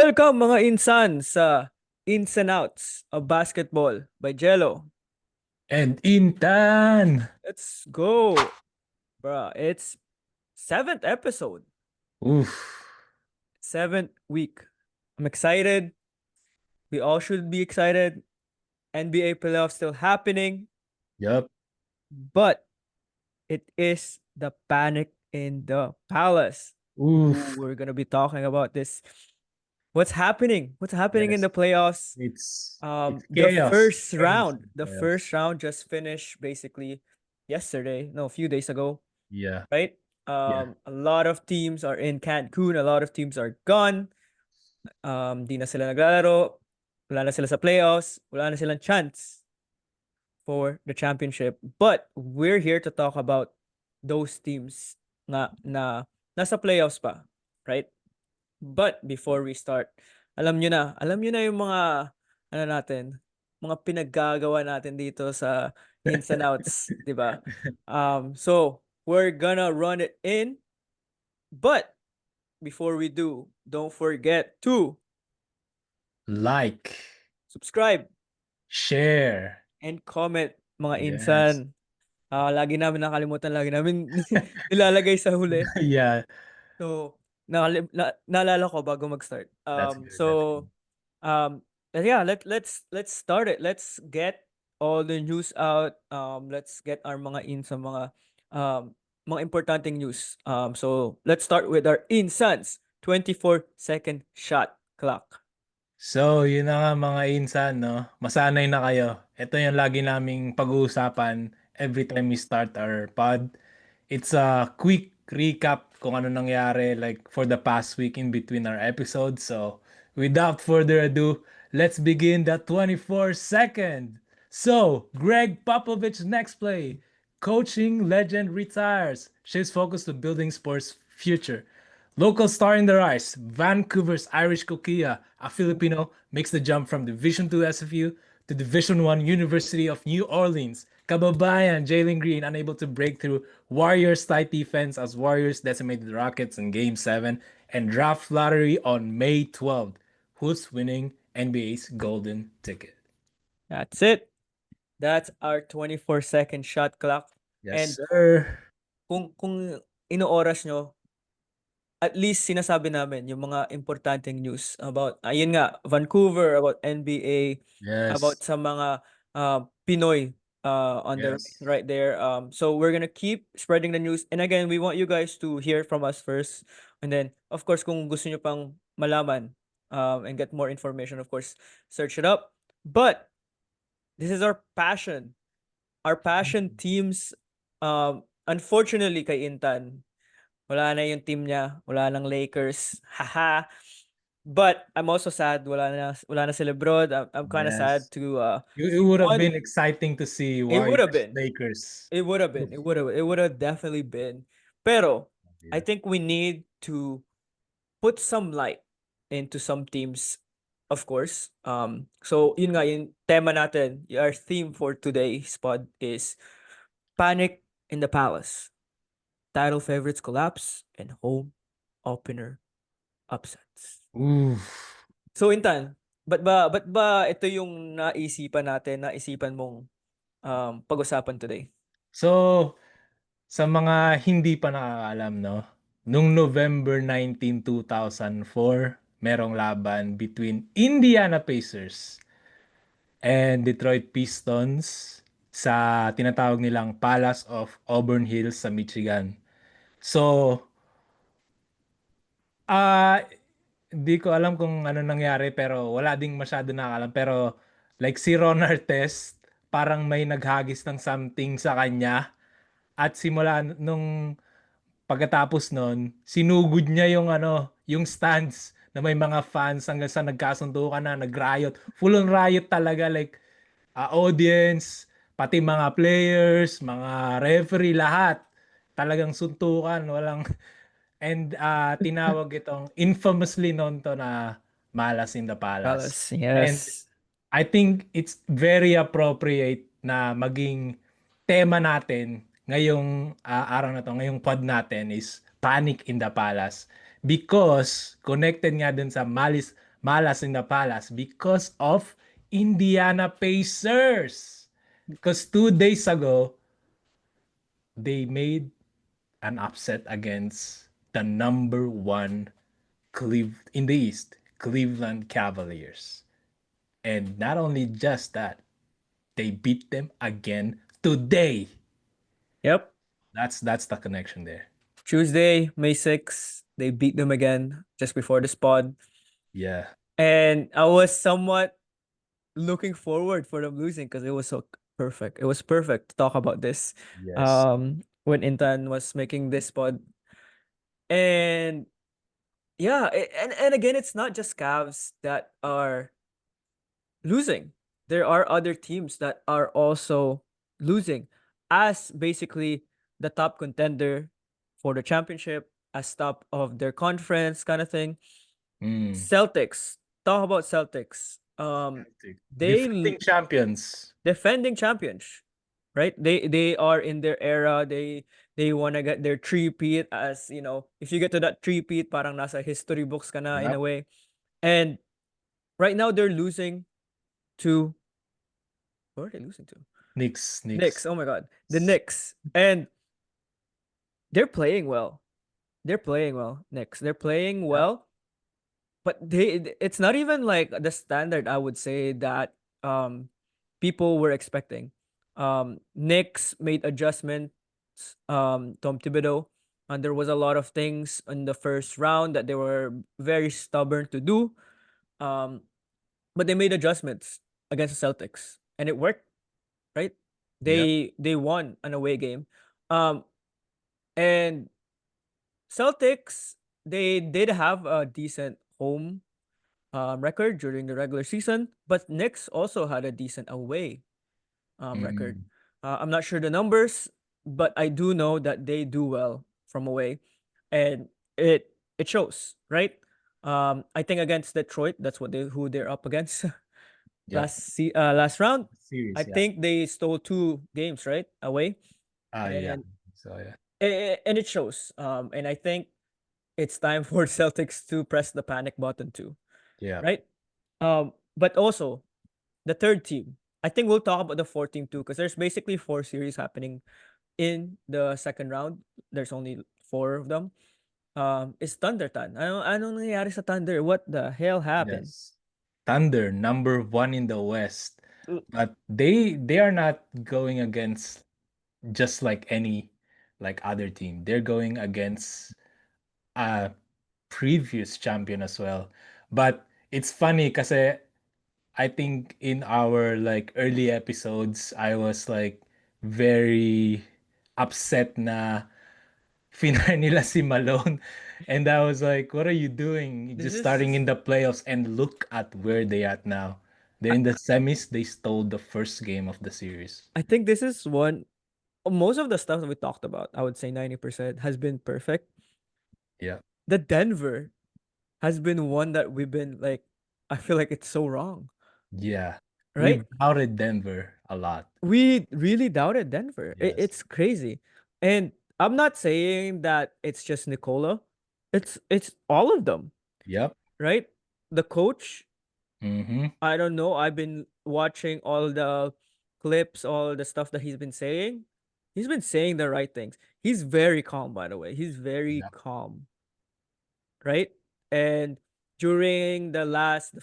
Welcome mga insan sa Ins and Outs of Basketball by Jello. And Intan! Let's go, bruh. It's seventh episode, Oof. seventh week. I'm excited. We all should be excited. NBA playoffs still happening, Yup. but it is the panic in the palace. Ooh, Oof. we're gonna be talking about this. What's happening? What's happening in Yes. the playoffs? It's The chaos. first Chaos round, in the chaos. first round just finished basically yesterday, no, a few days ago, Yeah. right? Yeah. A lot of teams are in Cancun, a lot of teams are gone. Di na sila naglalaro, wala na sila sa playoffs, wala na silang chance for the championship. But we're here to talk about those teams na nasa playoffs pa, right? But before we start, alam nyo na yung mga, ano natin, mga pinaggagawa natin dito sa ins and outs, di ba? So, we're gonna run it in, but before we do, don't forget to Like. subscribe Share. and comment, mga insan. Yes. Lagi namin nakalimutan, lagi namin nilalagay sa huli. Yeah. So, naalala ko bago mag-start. That's good. That's good. Yeah, let's start it. Let's get all the news out. Let's get our mga importanteng news. So let's start with our Insans 24-second shot clock. So, yun na nga mga insan, no? Masanay na kayo. Ito yung lagi naming pag-uusapan every time we start our pod. It's a quick recap kung ano nangyari like for the past week in between our episodes. So, without further ado, let's begin the 24 second. So, Greg Popovich's next play. Coaching legend retires. Shifts focus to building sports future. Local star in the rise, Vancouver's Irish Kokia, a Filipino, makes the jump from Division II SFU to Division I University of New Orleans. Kababayan Jalen Green unable to break through Warriors' tight defense as Warriors decimated the Rockets in Game 7 and draft lottery on May 12th. Who's winning NBA's golden ticket? That's it. That's our 24-second shot clock. Yes, And sir. kung inooras nyo, at least sinasabi namin yung mga importanteng news about, ayun nga, Vancouver, about NBA, Yes. about sa mga Pinoy on the Yes. right there. So we're gonna keep spreading the news. And again, we want you guys to hear from us first. And then, of course, kung gusto nyo pang malaman and get more information, of course, search it up. But this is our passion. Our passion teams, unfortunately kay Intan, wala na yung team niya, wala nang Lakers. Haha. But I'm also sad wala na si LeBron. I'm kind of sad Yes. to It would have one been exciting to see it would have Warriors been. Lakers. It would have been. Oof. It would have definitely been. Pero I Yeah. think we need to put some light into some teams, of course. So yun nga yung tema natin, our theme for today's pod is Panic in the Palace. Title favorites collapse and home opener upsets. Oof. So Intan, ba't ba ito yung naisipan mong pag-usapan today? So, sa mga hindi pa nakakaalam, no? Nung November 19, 2004, merong laban between Indiana Pacers and Detroit Pistons sa tinatawag nilang Palace of Auburn Hills sa Michigan. So, ah hindi ko alam kung ano nangyari pero wala ding masyado nakakalam pero like si Ron Artest parang may naghagis ng something sa kanya at simula nung pagkatapos nun sinugod niya yung yung stands na may mga fans hanggang sa nagkasundukan na nag-riot full on riot talaga like audience pati mga players mga referee lahat talagang suntukan walang and tinawag itong infamously known to na Malice in the Palace. Dallas, And yes. I think it's very appropriate na maging tema natin ngayong araw na to, ngayong pod natin is Panic in the Palace because connected nga dun sa Malas in the Palace because of Indiana Pacers. Because 2 days ago, they made an upset against the number one in the East, Cleveland Cavaliers. And not only just that, they beat them again today. Yep. That's the connection there. Tuesday, May 6th, they beat them again just before the pod. Yeah. And I was somewhat looking forward for them losing because it was so perfect. It was perfect to talk about this Yes. when Intan was making this pod. And yeah, and again, it's not just Cavs that are losing. There are other teams that are also losing as basically the top contender for the championship, as top of their conference kind of thing. Mm. Celtics. Talk about Celtics. They Defending champions. defending champions, right? They are in their era. They want to get their three-peat, as you know. If you get to that three-peat, parang nasa history books ka na in a Yep. way. And right now they're losing to, who are they losing to? Knicks. Knicks. Knicks. Oh my god, the Knicks, and they're playing well. They're playing well. Knicks. They're playing Yep. well, but it's not even like the standard I would say that people were expecting. Knicks made adjustments. Tom Thibodeau, and there was a lot of things in the first round that they were very stubborn to do. Um, but they made adjustments against the Celtics, and it worked. Right? Yep. They won an away game. Um, and Celtics, they did have a decent home record during the regular season, but Knicks also had a decent away record. Mm. I'm not sure the numbers, but I do know that they do well from away, and it shows, right? I think against Detroit, that's what who they're up against Yep. last round. I Series. Yeah. think they stole 2 games right away, Yeah. and So yeah. and it shows. And I think it's time for Celtics to press the panic button too, Yeah. right? But also the third team. I think we'll talk about the fourth team too, because there's basically 4 series happening in the second round. There's only 4 of them. It's Thunder Tan. Ano nangyayari sa Thunder? What the hell happened? Yes. Thunder, number one in the West. Uh, But they are not going against just like any like other team. They're going against a previous champion as well. But it's funny kasi I think in our like early episodes, I was like very upset na finar nila si Malone. And I was like, what are you doing? This Just starting is in the playoffs and look at where they at now. They're I, in the semis. They stole the first game of the series. I think this is one most of the stuff that we talked about, I would say 90% has been perfect. Yeah. The Denver has been one that we've been like, I feel like it's so wrong, Yeah. right? We've doubted Denver a lot. We really doubted Denver. Yes. It's crazy. And I'm not saying that it's just Nicola. It's all of them, Yep. right? The coach, Mm-hmm. I don't know. I've been watching all the clips, all the stuff that he's been saying. He's been saying the right things. He's very calm, by the way. He's very Yep. calm, right? And during the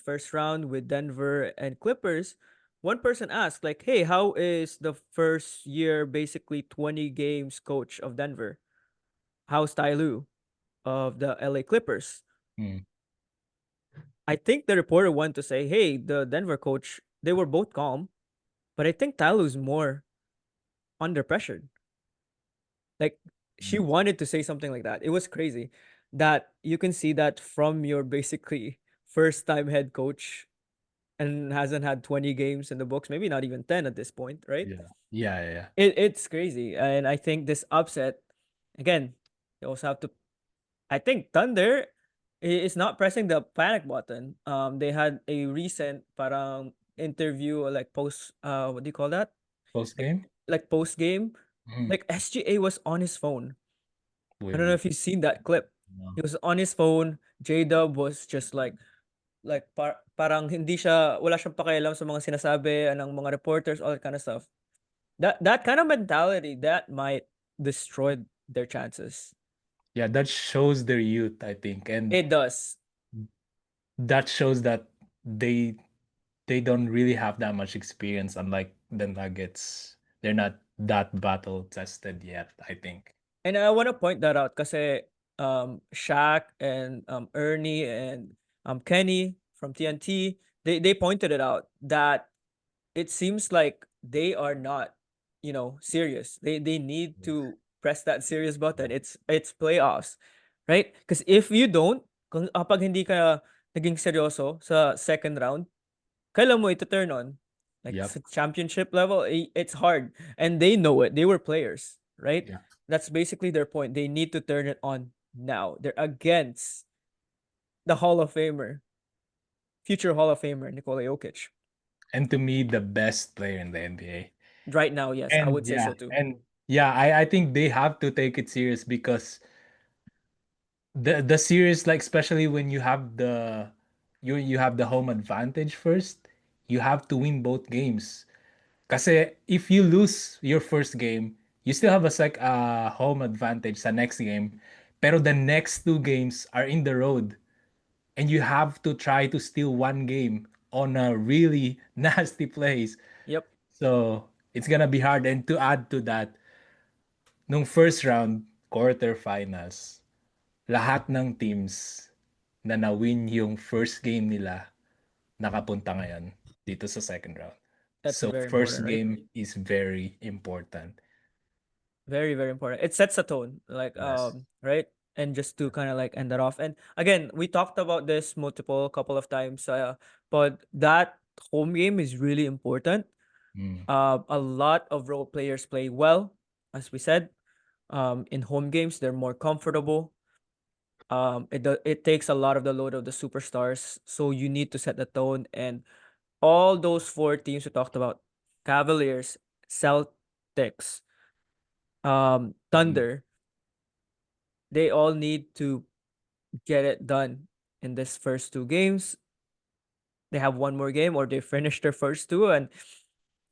first round with Denver and Clippers, one person asked, like, hey, how is the first year, basically 20 games coach of Denver? How's Ty Lue of the LA Clippers? Mm. I think the reporter went to say, hey, the Denver coach, they were both calm, but I think Ty Lue's more under pressure. Like, she Mm. wanted to say something like that. It was crazy that you can see that from your basically first time head coach and hasn't had 20 games in the books, maybe not even 10 at this point, right? Yeah. Yeah. Yeah. It's crazy. And I think this upset, again, you also have to, I think Thunder is not pressing the panic button. They had a recent parang interview, or like post, what do you call that? Post Like, game? like post game. Mm. Like SGA was on his phone. I Wait, don't know wait. if you've seen that clip. No. He was on his phone. J Dub was just like Like parang hindi siya wala siyang pakialam sa mga sinasabi ng mga reporters, all that kind of stuff. That kind of mentality that might destroy their chances. Yeah, that shows their youth, I think, and It does. that shows that they they don't really have that much experience, unlike the Nuggets. They're not that battle tested yet, I think. And I want to point that out kasi Shaq and Ernie and Kenny from TNT, they pointed it out that it seems like they are not, serious. They need to press that serious button. It's playoffs, right? Because if you don't, kapag hindi ka naging seryoso sa second round, kailan mo ito turn on? Like Yep. sa championship level, it's hard. And they know it. They were players, right? Yeah. That's basically their point. They need to turn it on now. They're against the Hall of Famer, future Hall of Famer, Nikola Jokic. And to me, the best player in the NBA. Right now, yes, I And would say yeah, so too. and yeah, I think they have to take it serious because the series, like especially when you have the home advantage first, you have to win both games. Kasi if you lose your first game, you still have a home advantage sa next game. Pero the next two games are in the road, and you have to try to steal one game on a really nasty place. Yep, So it's gonna be hard. And to add to that, nung first round, quarterfinals, lahat ng teams na na-win yung first game nila nakapunta ngayon dito sa second round. that's So very important, first right? game is very important. Very, very important. It sets a tone, like Yes. right? And just to kind of like end that off. And again, we talked about this multiple couple of times, but that home game is really important. Mm. A lot of role players play well, as we said. In home games, they're more comfortable. It takes a lot of the load of the superstars, so you need to set the tone. And all those four teams we talked about, Cavaliers, Celtics, Mm. Thunder, they all need to get it done in this first two games. They have one more game, or they finish their first two, and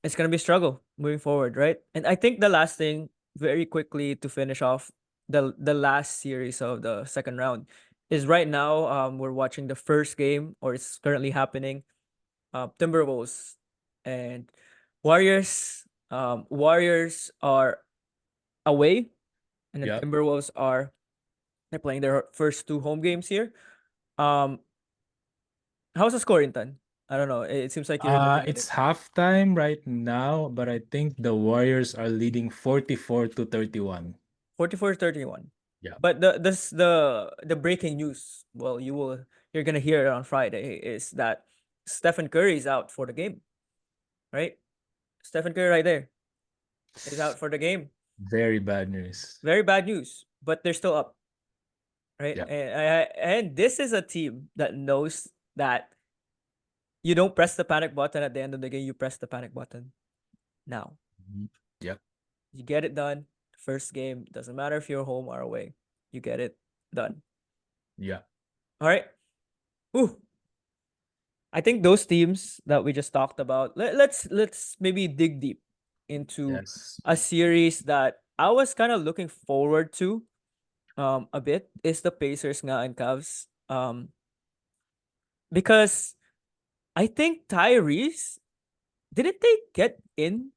it's gonna be a struggle moving forward, right? And I think the last thing, very quickly to finish off the last series of the second round, is right now we're watching the first game, or it's currently happening. Timberwolves and Warriors. Warriors are away, and the Yep. Timberwolves are they're playing their first two home games here. Um, how's the score, Intan? I don't know. It seems like you're looking at it. It's halftime right now, but I think the Warriors are leading 44 to 31. 44-31. Yeah. But the breaking news, well, you're gonna hear it on Friday, is that Stephen Curry is out for the game, right? Stephen Curry right there is out for the game. Very bad news. Very bad news, but they're still up, right? Yeah. And this is a team that knows that you don't press the panic button at the end of the game. You press the panic button now. Mhm. Yep. You get it done. First game, doesn't matter if you're home or away. You get it done. Yeah. All right. Ooh, I think those teams that we just talked about, let's maybe dig deep into Yes. a series that I was kind of looking forward to a bit, is the Pacers nga and Cavs. Because I think Tyrese, didn't they get in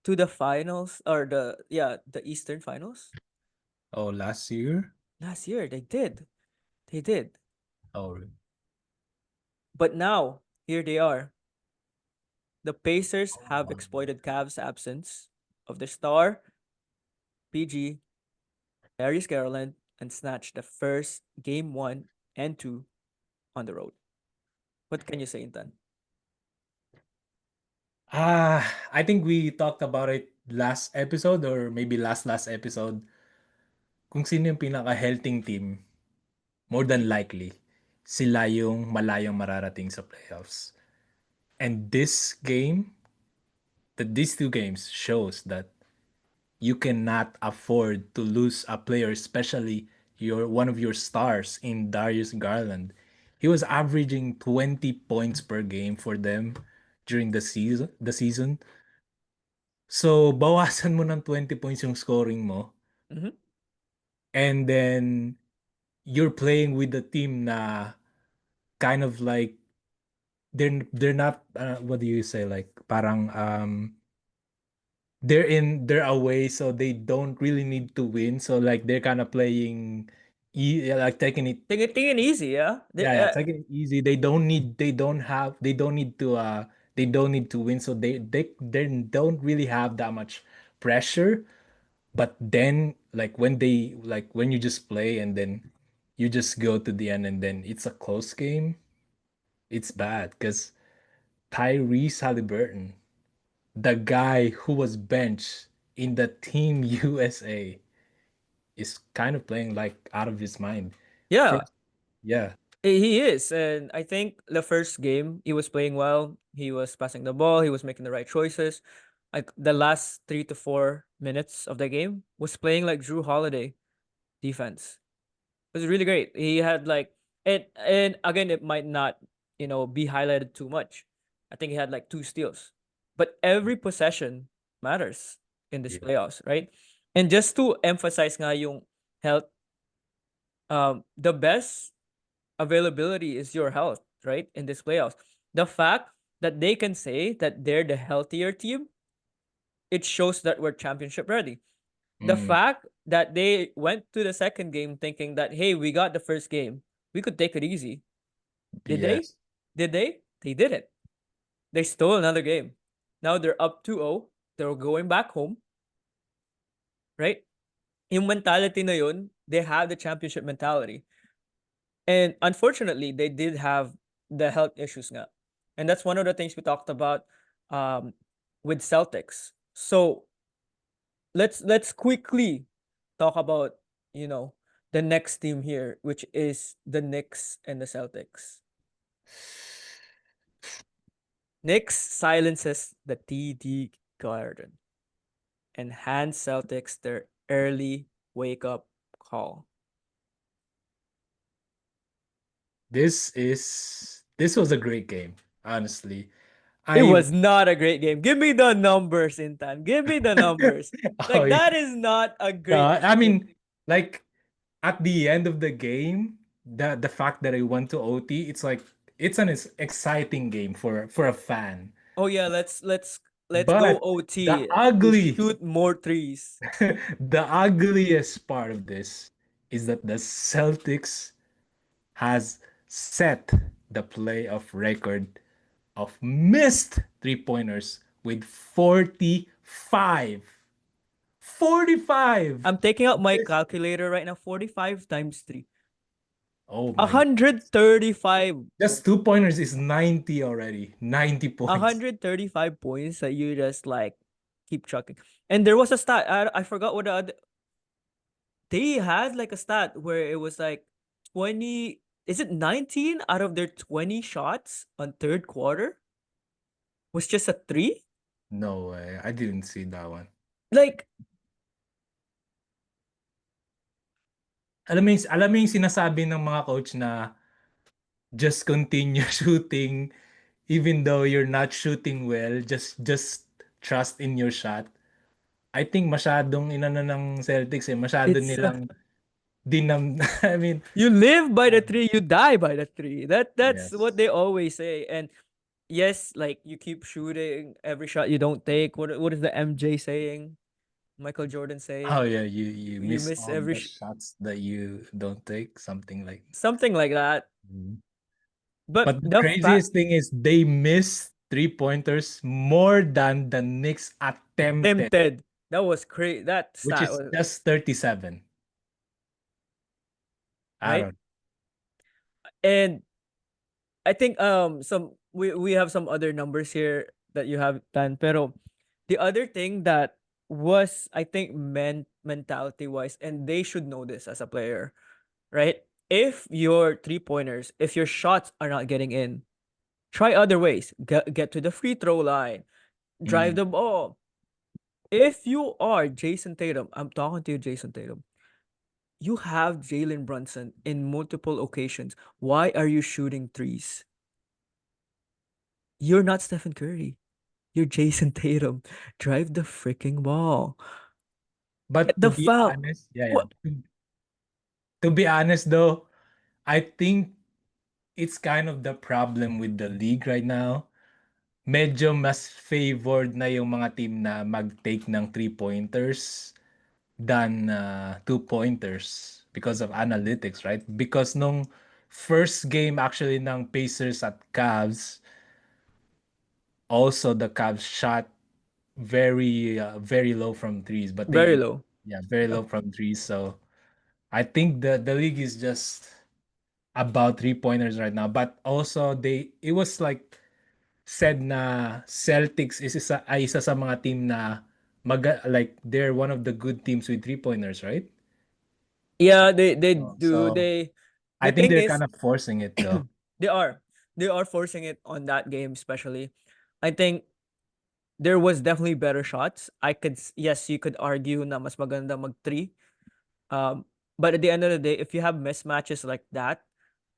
to the finals, or the Eastern Finals Oh, last year? last year? They did. They did. Oh, But now here they are. The Pacers have oh. exploited Cavs' absence of their star PG, Darius Garland, and snatched the first game one and two on the road. What can you say, Intan? I think we talked about it last episode, or maybe last episode. Kung sino yung pinaka-healthy team, more than likely, sila yung malayong mararating sa playoffs. And these two games shows that you cannot afford to lose a player, especially one of your stars in Darius Garland. He was averaging 20 points per game for them during the season. So, bawasan mo ng 20 points yung scoring mo, Mhm. and then you're playing with the team na kind of like they're not what do you say, like parang they're away, so they don't really need to win, so like they're kind of playing like taking it. Tingin easy, yeah. Yeah, taking it easy. They don't need to win, so they don't really have that much pressure. But then like when you just play and then you just go to the end and then it's a close game, it's bad because Tyrese Halliburton, the guy who was benched in the Team USA, is kind of playing like out of his mind. Yeah, First, yeah. he is, and I think the first game he was playing well. He was passing the ball. He was making the right choices. Like the last 3 to 4 minutes of the game was playing like Drew Holiday defense. It was really great. He had like and again it might not be highlighted too much. I think he had like 2 steals, but every possession matters in this Yeah. playoffs, right? And just to emphasize nga yung health, the best availability is your health, right? In this playoffs, the fact that they can say that they're the healthier team, it shows that we're championship ready. The Mm, fact that they went to the second game thinking that, hey, we got the first game, we could take it easy. Did they? yes. Did they? They didn't. They stole another game. Now they're up 2-0. They're going back home, right? Yung mentality na yun, they have the championship mentality. And unfortunately, they did have the health issues nga. And that's one of the things we talked about um, with Celtics. So let's quickly talk about you know the next team here, which is the Knicks and the Celtics. Knicks silences the TD Garden and hands Celtics their early wake up call. This was a great game, honestly. It I was not a great game. Give me the numbers, Intan. Give me the numbers. oh Like yeah. that is not a No, great I game. mean, like at the end of the game, the fact that I went to OT, it's like it's an exciting game for a fan. Oh yeah, let's go But the OT to ugly, shoot more threes. the ugliest part of this is that the Celtics has set the playoff record of missed three-pointers with 45. 45. I'm taking out my calculator right now. 45 times 3. Oh my. 135. Just two-pointers is 90 already. 90 points. 135 points that you just like keep chucking. And there was a stat. I forgot what the other. They had like a stat where it was like 20. Is it 19 out of their 20 shots on third quarter was just a three? No way. I didn't see that one. Like, Alam mo yung sinasabi ng mga coach na just continue shooting even though you're not shooting well, just trust in your shot. I think masyadong inano ng Celtics masyado it's nilang dinam I mean, you live by the tree, you die by the tree. That's what yes. they always say. And yes, like you keep shooting every shot you don't take. What is the MJ saying? Michael Jordan Oh saying? yeah, you You miss miss all every the shots that you don't take, something like. something like that. Mhm. But But the the fact craziest thing is they missed three-pointers more than the Knicks attempted, tempted, that was crazy. That which stat is was just 37. I right. don't. And I think we have some other numbers here that you have done. Pero the other thing that was I think mentality wise, and they should know this as a player, right? If your 3 pointers, if your shots are not getting in, try other ways. Get to the free throw line, drive Mm, the ball. If you are Jason Tatum, I'm talking to you, Jason Tatum. You have Jalen Brunson in multiple occasions. Why are you shooting threes? You're not Stephen Curry. You're Jason Tatum. Drive the freaking ball. Get But to the be foul. honest, yeah, yeah. What? To be honest though, I think it's kind of the problem with the league right now. Medyo mas favored na yung mga team na mag-take ng three-pointers than two-pointers because of analytics, right? Because nung first game actually ng Pacers at Cavs, also the Cavs shot very low from threes, but Very they low. yeah, very Yeah. low from threes. So I think the league is just about three-pointers right now. But also it was like said na Celtics is isa sa mga team na like they're one of the good teams with three-pointers, right? Yeah, they Oh, do. so They I the think thing they're is kind of forcing it though. they are. They are forcing it on that game especially. I think there was definitely better shots. Yes, you could argue na mas maganda mag 3. But at the end of the day, if you have mismatches like that,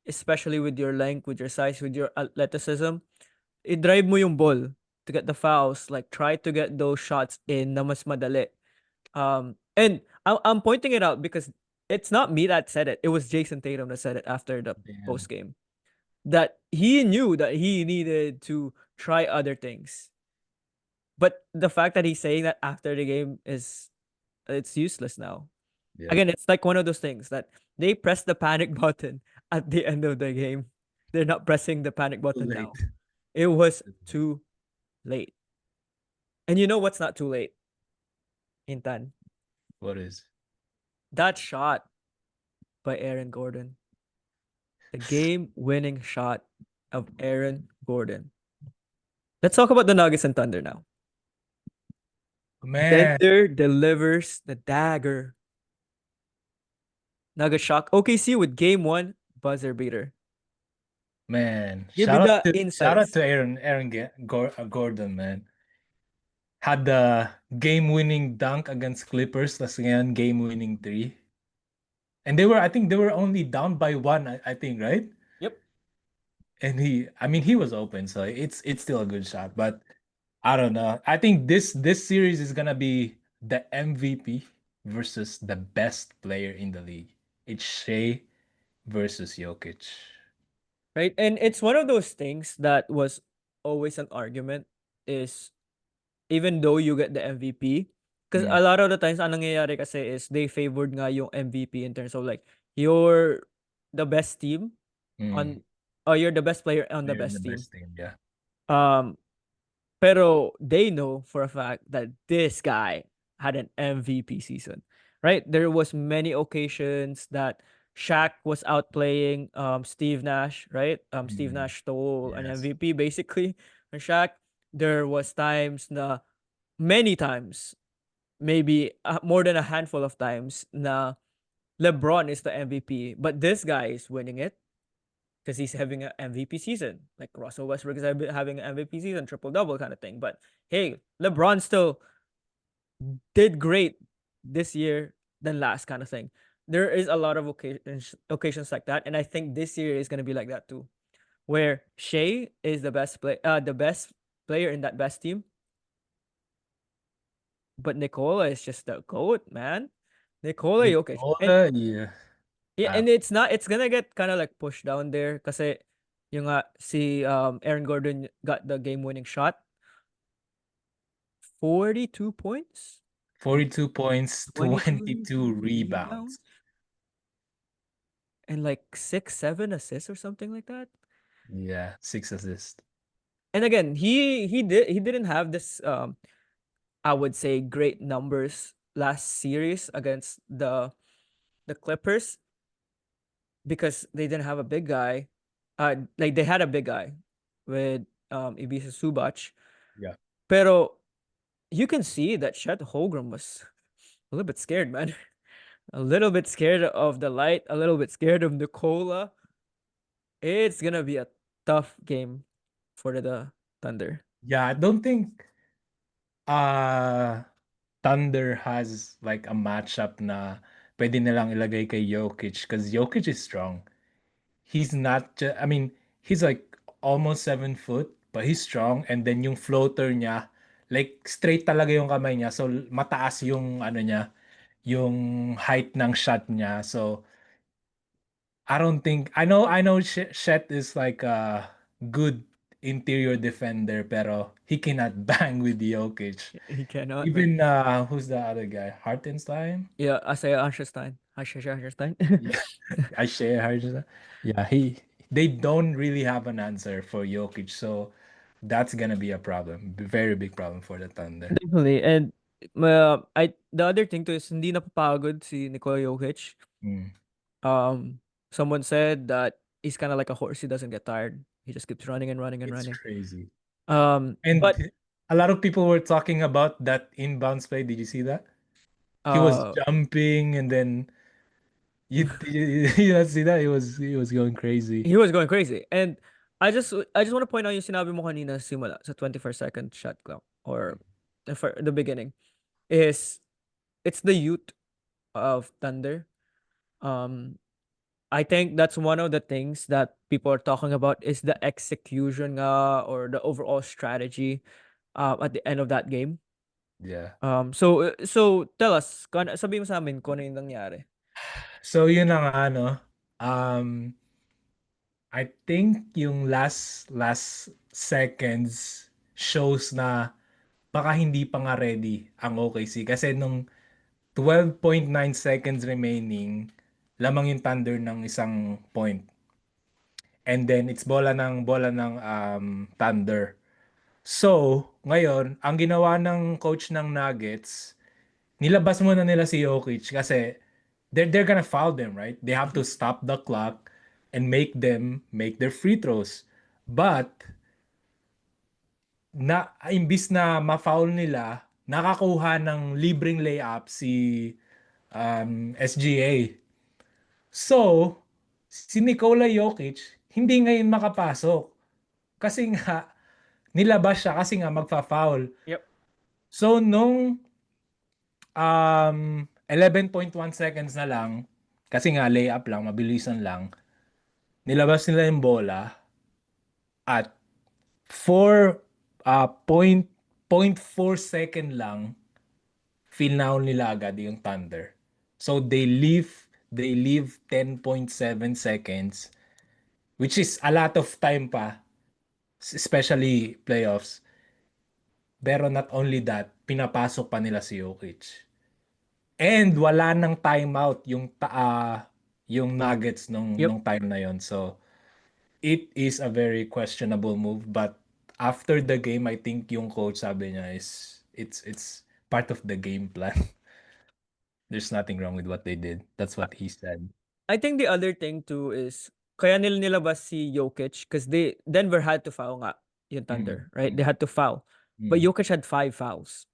especially with your length, with your size, with your athleticism, i-drive mo yung ball to get the fouls. Like try to get those shots in na mas madali. And I'm pointing it out because it's not me that said it. It was Jason Tatum that said it after the Damn. post game. That he knew that he needed to try other things. But the fact that he's saying that after the game is it's useless now. Yeah. Again, it's like one of those things that they press the panic button at the end of the game. They're not pressing the panic Too button late. now. It was too late. And you know what's not too late, Intan? What is? That shot by Aaron Gordon. The game winning shot of Aaron Gordon. Let's talk about the Nuggets and Thunder now. Man, Thunder delivers the dagger. Nuggets shock OKC with game one buzzer beater. man. Give me the Shout out insights. to Gordon, man. Had the game-winning dunk against Clippers, tas ngayon game-winning three. And I think they were only down by one, I think, right? Yep. And I mean, he was open, so it's still a good shot. But I don't know. I think this series is gonna be the MVP versus the best player in the league. It's Shea versus Jokic. Right? And it's one of those things that was always an argument is even though you get the MVP, because Mm, a lot of the times ang nangyayari kasi is they favored nga yung MVP in terms of like you're the best team mm. on or you're the best player on the They're in the best team. best team, yeah. Um Pero they know for a fact that this guy had an MVP season, right? There was many occasions that Shaq was outplaying Steve Nash, right? Steve Mm, Nash stole an yes. MVP basically. And Shaq, there was times na many times, maybe more than a handful of times na LeBron is the MVP, but this guy is winning it because he's having an MVP season. Like Russell Westbrook is having an MVP season, triple double kind of thing. But hey, LeBron still did great this year than last kind of thing. There is a lot of occasions like that, and I think this year is gonna be like that too, where Shea is the best player in that best team, but Nikola is just the goat, man. Nikola Jokic, and Nicola, yeah. yeah, Uh, and it's gonna get kind of like pushed down there kasi yung nga si Aaron Gordon got the game-winning shot, 42 points, 42 points, 22 22 rebounds. rebounds, and like 6, 7 assists or something like that. Yeah, 6 assists. And again, he didn't have this I would say great numbers last series against the Clippers because they didn't have a big guy. Like they had a big guy with Ibiza Subac. Yeah. Pero you can see that Chet Holmgren was a little bit scared, man. A little bit scared of the light, a little bit scared of Nicola. It's gonna be a tough game for the Thunder. Yeah, I don't think uh Thunder has like a matchup na pwede nilang ilagay kay Jokic because Jokic is strong. He's not I mean, he's like almost 7 foot, but he's strong. And then yung floater niya, like straight talaga yung kamay niya. So mataas yung ano niya, yung height ng shot niya. So I don't think I know Shet is like a good interior defender, pero he cannot bang with Jokic. He cannot, man. Even who's the other guy? Hartenstein? Yeah, Isaiah Ashestein. Ashestein. Yeah, I share Hartenstein. Yeah, they don't really have an answer for Jokic, so that's gonna be a problem, very big problem for the Thunder. Definitely. And the other thing too is hindi napapagod si Nikola Jokic. Mm, Someone said that he's kind of like a horse. He doesn't get tired. He just keeps running and running and it's running. crazy. And But a lot of people were talking about that inbounds play. Did you see that? He was uh, jumping, and then you not see that? He was going crazy. he was going crazy. And I just want to point out yung sinabi mo kanina simula sa 21st second shot clock or the beginning is it's the youth of Thunder. Um, I think that's one of the things that people are talking about is the execution or the overall strategy at the end of that game. Yeah. So tell us, sabi mo sa amin kung ano yung nangyari. So yun ang ano. Um, I think yung last seconds shows na baka hindi pa nga ready ang OKC kasi nung 12.9 seconds remaining, lamang yung Thunder ng isang point. And then it's bola ng Thunder. So, ngayon, ang ginawa ng coach ng Nuggets, nilabas muna nila si Jokic kasi they're gonna foul them, right? They have to stop the clock and make them make their free throws. But imbis na ma-foul nila, nakakuha ng libreng layup si SGA. So, si Nikola Jokic hindi ngayon makapasok kasi nga nilabas siya kasi nga magfa-foul. Yep. So nung 11.1 seconds na lang, kasi nga layup lang, mabilisan lang, nilabas nila yung bola at 4 point 0.4 second lang, final nila agad yung Thunder. So they leave 10.7 seconds, which is a lot of time pa, especially playoffs. Pero not only that, pinapasok pa nila si Jokic. And wala nang timeout yung Nuggets nung Yep. time na yon. So it is a very questionable move, but after the game I think yung coach sabi niya is it's part of the game plan. There's nothing wrong with what they did. That's what he said. I think the other thing too is kaya nila nilabas si Jokic because Denver had to foul nga yung Mm, Thunder, right? They mm, had to foul. But mm, Jokic had 5 fouls.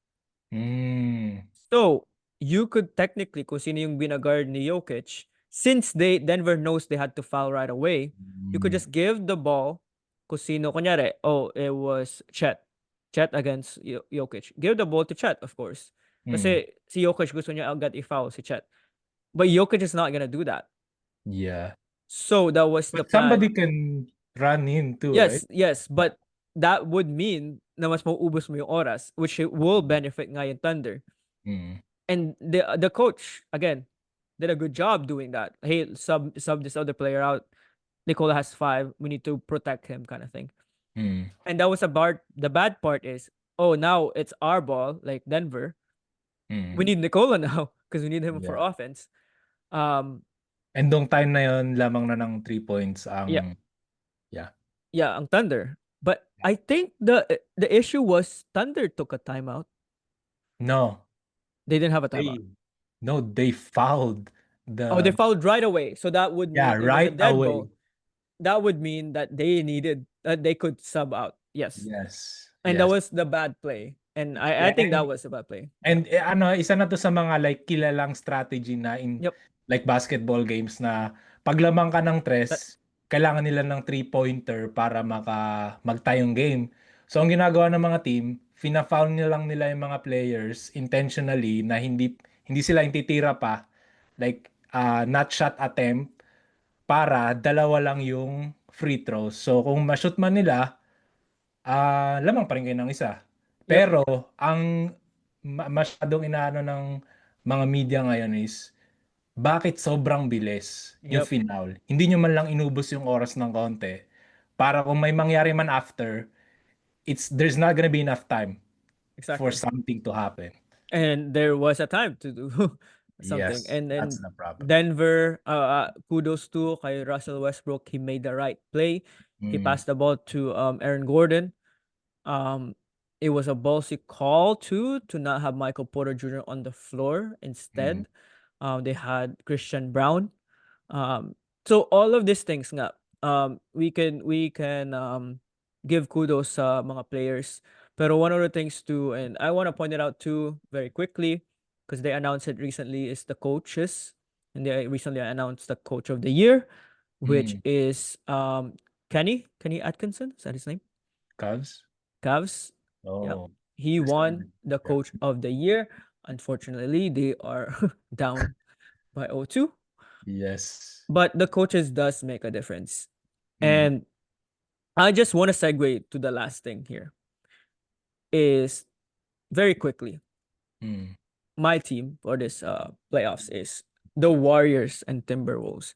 mm, So, you could technically, kung sino yung binagard ni Jokic, since Denver knows they had to foul right away, you could mm, just give the ball kung sino, kunyari, it was Chet. Chet against Jokic. Give the ball to Chet, of course. mm. Kasi si Jokic gusto niya agad i-foul si Chet. But Jokic is not gonna do that. Yeah. So, that was the But plan. somebody can run in too, right? Yes, yes, but that would mean na mas mauubos mo yung oras, which will benefit nga yung Thunder. Mm, And the coach again did a good job doing that. Hey, sub this other player out. Nicola has 5. We need to protect him, kind of thing. mm, And that was a bar. The bad part is, oh, now it's our ball, like Denver. We mm. need Nicola now because we need him for Yeah. offense. Um, And nung time na yon, lamang na ng 3 points yeah, ang yeah. yeah, ang Thunder. But I think the issue was Thunder took a timeout. No, They didn't have a timeout. they they fouled Oh, they the fouled right away. So that would yeah, mean it was a right dead away. ball. That would mean that they could sub out. Yes. Yes. And that Yes. was the bad play. And I Yeah, think that was a bad play. ano, isa na to sa mga like kilalang strategy na in Yep. like basketball games na paglamang ka ng That, tres, kailangan nila ng three-pointer para mag-tie yung game. So ang ginagawa ng mga team, fina-foul nila lang nila yung mga players intentionally na hindi sila intitira pa like not shot attempt para dalawa lang yung free throws. So kung ma-shoot man nila, lamang pa rin kayo ng isa. Yep. Pero ang masyadong inaano ng mga media ngayon is bakit sobrang bilis yung Yep. final? Hindi nyo man lang inubos yung oras ng konti para kung may mangyari man after, there's not gonna be enough time for Exactly. something to happen. And there was a time to do something. Yes, And that's then the problem. Denver, kudos to kay Russell Westbrook. He made the right play. He Mm, passed the ball to Aaron Gordon. Um, it was a ballsy call too to not have Michael Porter Jr. on the floor. mm, Instead, they had Christian Brown. Um, so all of these things nga, we can give kudos sa mga players. Pero one of the things too, and I want to point it out too very quickly, because they announced it recently, is the coaches, and they recently announced the coach of the year, which mm. is Kenny Atkinson. Is that his name? Cavs? Cavs. Yep. Oh, He first won time. the Yeah. coach of the year. Unfortunately, they are down by 0-2. Yes. But the coaches does make a difference. Mm, And I just want to segue to the last thing here is very quickly. mm. My team for this playoffs is the Warriors and Timberwolves.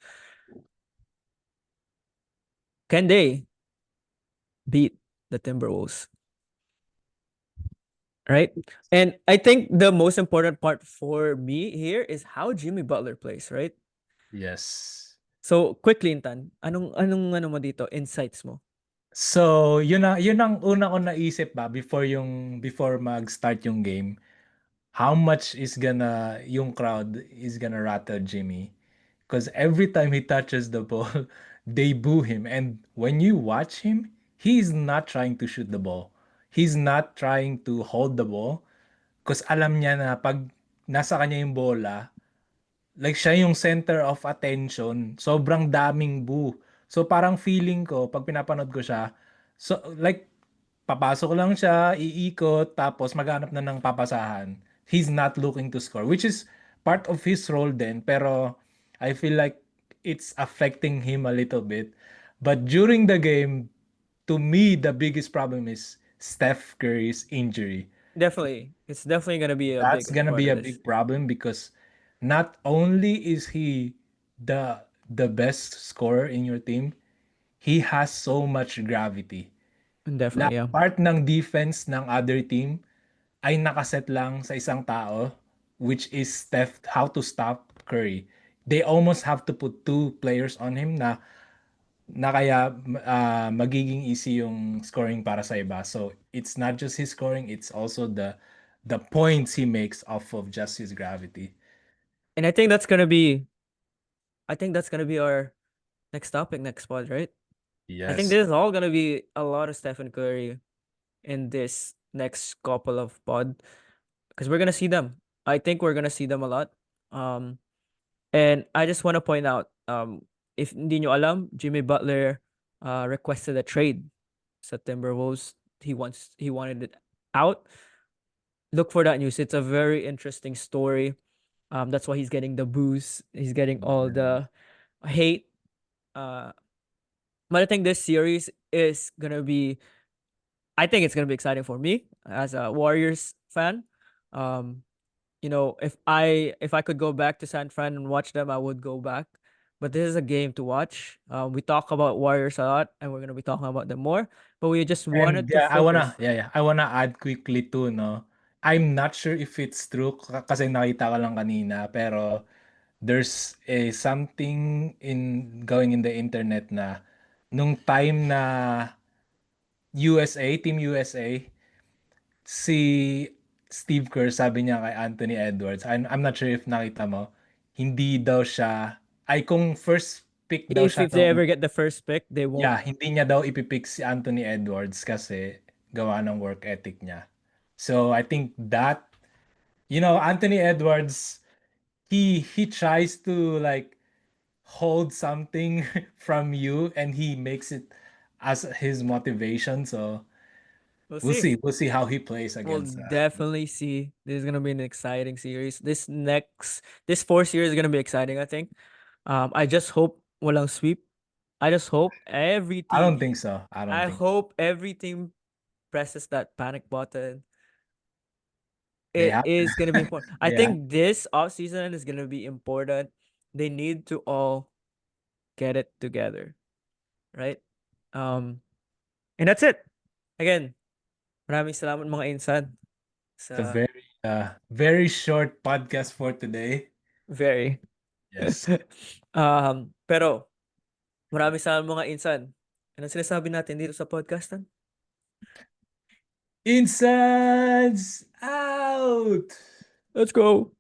Can they beat the Timberwolves? Right? And I think the most important part for me here is how Jimmy Butler plays, right? Yes. So quickly, Intan, anong ano mo dito, insights mo? So, yun ang una ko naisip ba before mag-start yung game. How much is yung crowd is gonna rattle Jimmy? Because every time he touches the ball, they boo him. And when you watch him, he's not trying to shoot the ball. He's not trying to hold the ball. Because alam niya na pag nasa kanya yung bola, like siya yung center of attention. Sobrang daming boo. So parang feeling ko, pag pinapanood ko siya, so like papasok lang siya, iikot, tapos maghanap na ng papasahan. He's not looking to score, which is part of his role din. Pero I feel like it's affecting him a little bit. But during the game, to me, the biggest problem is Steph Curry's injury. Definitely. It's definitely gonna be a That's big gonna part be of a this. big problem because not only is he the best scorer in your team, he has so much gravity. Definitely, Lahat yeah. part ng defense ng other team ay nakaset lang sa isang tao, which is how to stop Curry. They almost have to put two players on him na kaya magiging easy yung scoring para sa iba. So it's not just his scoring, it's also the points he makes off of just his gravity. And I think that's gonna be our next topic, next pod, right? I think Yes. this is all gonna be a lot of Stephen Curry in this next couple of pod because we're gonna see them. I think we're gonna see them a lot. Um, and I just want to point out, if hindi nyo alam, Jimmy Butler requested a trade sa Timberwolves. He wanted it out. Look for that news. It's a very interesting story. That's why he's getting the boost. He's getting all the hate. Uh, but I think this series is gonna be. I think it's gonna be exciting for me as a Warriors fan. Um, if I could go back to San Fran and watch them, I would go back. But this is a game to watch. We talk about Warriors a lot, and we're gonna be talking about them more. But we just And wanted to yeah, focus. I wanna add quickly too, no. I'm not sure if it's true kasi nakita ko lang kanina, pero there's something in going in the internet na nung time na Team USA, si Steve Kerr sabi niya kay Anthony Edwards, I'm not sure if nakita mo, hindi daw siya, ay kung first pick daw If siya if they nung, ever get the first pick, they won't. yeah, hindi niya daw ipipick si Anthony Edwards kasi gawa ng work ethic niya. So I think that, Anthony Edwards, he tries to like hold something from you and he makes it as his motivation. So We'll We'll see. see. We'll see how he plays We'll against. definitely see. This is gonna be an exciting series. This fourth series is gonna be exciting, I think. I just hope walang sweep. I just hope every I team don't think so. I don't I think hope every team presses that panic button. they It have. is gonna be important. I They have. think this offseason is gonna be important. They need to all get it together, right? Um, and that's it. Again, maraming salamat mga insan It's a sa very short podcast for today. very. Yes. Pero maraming salamat mga insan. Ano sinasabi natin dito sa podcastan? Insides out. Let's go!